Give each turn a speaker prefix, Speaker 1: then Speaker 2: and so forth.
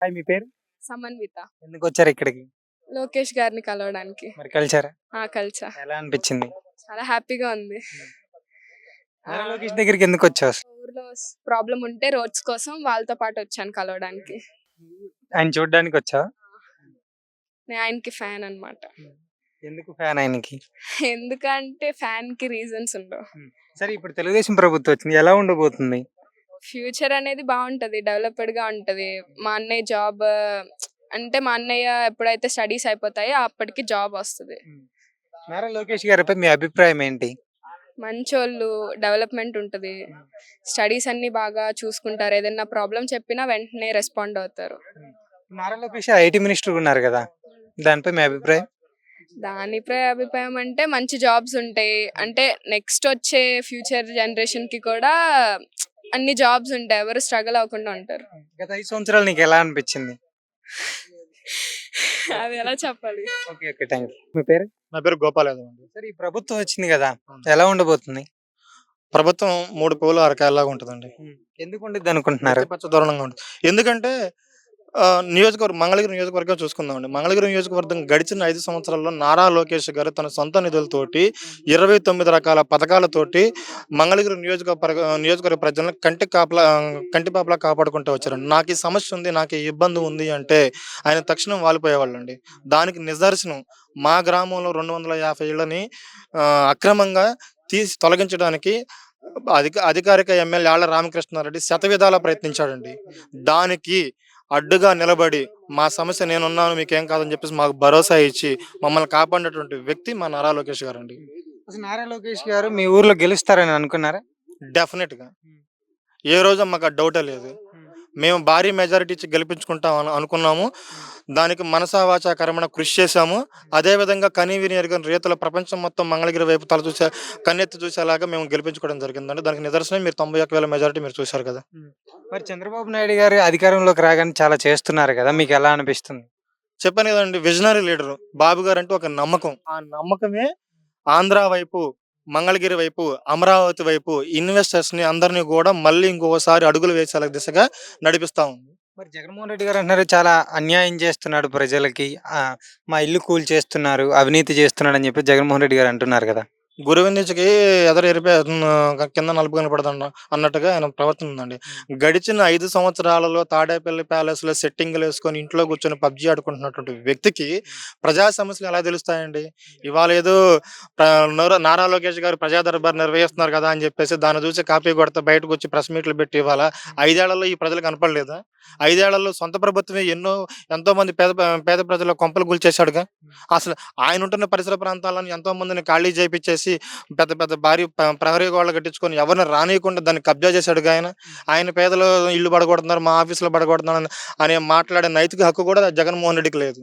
Speaker 1: Hi మీ పేరు?
Speaker 2: సమన్విత.
Speaker 1: ఎందుకొచ్చారు ఇక్కడికి?
Speaker 2: లోకేష్ గారిని కలవడానికి.
Speaker 1: మరి కలిసారా?
Speaker 2: కలిసా.
Speaker 1: ఎలా అనిపించింది?
Speaker 2: చాలా హ్యాపీగా ఉంది.
Speaker 1: నారా
Speaker 2: ఆహ్,
Speaker 1: లోకేష్ దగ్గరికి ఎందుకొచ్చావు అసలు?
Speaker 2: ఊర్లో ప్రాబ్లమ్ ఉంటే రోడ్స్ కోసం వాళ్ళతో పాటు వచ్చాను కలవడానికి.
Speaker 1: ఆయన చూడ్డానికి వచ్చావా?
Speaker 2: నేను ఆయనకి ఫ్యాన్ అన్నమాట.
Speaker 1: ఎందుకు ఫ్యాన్ ఆయనకి?
Speaker 2: ఎందుకంటే ఫ్యాన్‌కి రీజన్స్ ఉండవు.
Speaker 1: సరే ఇప్పుడు తెలుగుదేశం ప్రభుత్వం వచ్చింది. ఎలా ఉండబోతుంది?
Speaker 2: ఫ్యూచర్ అనేది బావుంటది. డెవలప్‌డ్‌గా ఉంటది. మా అన్నయ్య జాబ్ అంటే మా అన్నయ్య ఎప్పుడైతే స్టడీస్ అయిపోతాయో అప్పటికి జాబ్ వస్తది.
Speaker 1: నారా లోకేష్ గారిపై మీ అభిప్రాయం ఏంటి?
Speaker 2: మంచోళ్ళు, డెవలప్‌మెంట్ ఉంటది. స్టడీస్ అన్నీ బాగా చూసుకుంటారు. ఏదైనా ప్రాబ్లమ్ చెప్పినా వెంటనే రెస్పాండ్ అవుతారు.
Speaker 1: నారా లోకేష్ ఐటీ మినిస్టర్ ఉన్నారు కదా, దానిపై మీ అభిప్రాయం?
Speaker 2: దానిపై అభిప్రాయం అంటే మంచి జాబ్స్ ఉంటాయి. అంటే నెక్స్ట్ వచ్చే ఫ్యూచర్ జనరేషన్‌కి కూడా అన్ని జాబ్స్ ఉంటాయి. ఎవరు స్ట్రగల్ అవ్వకుండా ఉంటారు.
Speaker 1: గత 5 సంవత్సరాలు నీకు ఎలా అనిపించింది?
Speaker 2: అది ఎలా చెప్పాలి?
Speaker 1: Okay okay, thank you. మీ పేరు?
Speaker 3: నా పేరు గోపాల్ యాదవ్ అండి.
Speaker 1: సరే ఈ ప్రభుత్వం వచ్చింది కదా, ఎలా ఉండబోతుంది?
Speaker 3: ప్రభుత్వం 3 పువ్వులు అరకాయలాగా ఉంటదండి.
Speaker 1: ఎందుకు ఉండిద్ది అనుకుంటున్నారు?
Speaker 3: పచ్చ దూరంగా ఉంటుంది. ఎందుకంటే మంగళగిరి నియోజకవర్గం చూసుకుందామండి. మంగళగిరి నియోజకవర్గం గడిచిన 5 సంవత్సరాల్లో నారా లోకేష్ గారు తన సొంత నిధులతోటి 29 రకాల పథకాలతోటి మంగళగిరి నియోజకవర్గ ప్రజలను కంటిపాపలా కాపాడుకుంటూ వచ్చారండి. నాకు ఈ సమస్య ఉంది, నాకు ఈ ఇబ్బంది ఉంది అంటే ఆయన తక్షణం వాలిపోయేవాళ్ళండి. దానికి నిదర్శనం మా గ్రామంలో 250 ఇళ్ళని అక్రమంగా తీసి తొలగించడానికి అధికారిక ఎమ్మెల్యే ఆళ్ల రామకృష్ణారెడ్డి శతవిధాలా ప్రయత్నించాడండి. దానికి అడ్డుగా నిలబడి మా సమస్య నేనున్నాను మీకేం కాదని చెప్పేసి మాకు భరోసా ఇచ్చి మమ్మల్ని కాపాడినటువంటి వ్యక్తి మా నారా లోకేష్ గారు అండి.
Speaker 1: అసలు నారా లోకేష్ గారు మీ ఊర్లో గెలుస్తారని అనుకున్నారా?
Speaker 3: డెఫినెట్గా ఏ రోజు మాకు ఆ డౌటే లేదు. మేము భారీ మెజారిటీ ఇచ్చి గెలిపించుకుంటాం అనుకున్నాము. దానికి మనసా వాచా కర్మణ కృషి చేశాము. అదేవిధంగా కనీవిని ఎరుగని రీతిలో ప్రపంచం మొత్తం మంగళగిరి వైపు కన్నెత్తి చూసేలాగా మేము గెలిపించుకోవడం జరిగిందండి. దానికి నిదర్శనం మీరు 91,000 మెజారిటీ మీరు చూశారు కదా.
Speaker 1: మరి చంద్రబాబు నాయుడు గారు అధికారంలోకి రాగానే చాలా చేస్తున్నారు కదా, మీకు ఎలా అనిపిస్తుంది?
Speaker 3: చెప్పాను కదండి, విజనరీ లీడరు బాబు గారు అంటే ఒక నమ్మకం. ఆ నమ్మకమే ఆంధ్ర వైపు, మంగళగిరి వైపు, అమరావతి వైపు ఇన్వెస్టర్స్ ని అందరినీ కూడా మళ్ళీ ఇంకోసారి అడుగులు వేసేలా దిశగా నడిపిస్తా ఉంది.
Speaker 1: మరి జగన్మోహన్ రెడ్డి గారు అంటున్నారు చాలా అన్యాయం చేస్తున్నాడు ప్రజలకి, మా ఇల్లు కూల్చేస్తున్నారు, అవినీతి చేస్తున్నాడు అని చెప్పి జగన్మోహన్ రెడ్డి గారు అంటున్నారు కదా.
Speaker 3: గురువిందుకి ఎదరెరిపే కింద నలుపు కనపడదండి అన్నట్టుగా ఆయన ప్రవర్తన ఉందండి. గడిచిన 5 సంవత్సరాలలో తాడేపల్లి ప్యాలెస్ లో సెట్టింగ్లు వేసుకొని ఇంట్లో కూర్చొని పబ్జీ ఆడుకుంటున్నటువంటి వ్యక్తికి ప్రజా సమస్యలు ఎలా తెలుస్తాయండి? ఇవాళ ఏదో నారా లోకేష్ గారు ప్రజా దర్బార్ నిర్వహిస్తున్నారు కదా అని చెప్పేసి దాన్ని చూసి కాపీ కొడతా బయటకు వచ్చి ప్రెస్ మీట్లు పెట్టి ఇవాళ 5 ఏళ్లలో ఈ ప్రజలు కనపడలేదా? 5 ఏళ్లలో సొంత ప్రభుత్వమే ఎంతో మంది పేద ప్రజల కొంపలు కూల్చేశాడుగా. అసలు ఆయన ఉంటున్న పరిసర ప్రాంతాలను ఎంతో మందిని ఖాళీ చేయించేసి పెద్ద పెద్ద భారీ ప్రహరీ గోడలు కట్టించుకొని ఎవరిని రానియకుండా దాన్ని కబ్జా చేశాడుగా ఆయన. ఆయన పేదలు ఇల్లు పడగొడుతున్నారు, మా ఆఫీసులో పడగొడుతున్నారు అని మాట్లాడే నైతిక హక్కు కూడా జగన్మోహన్ రెడ్డికి లేదు.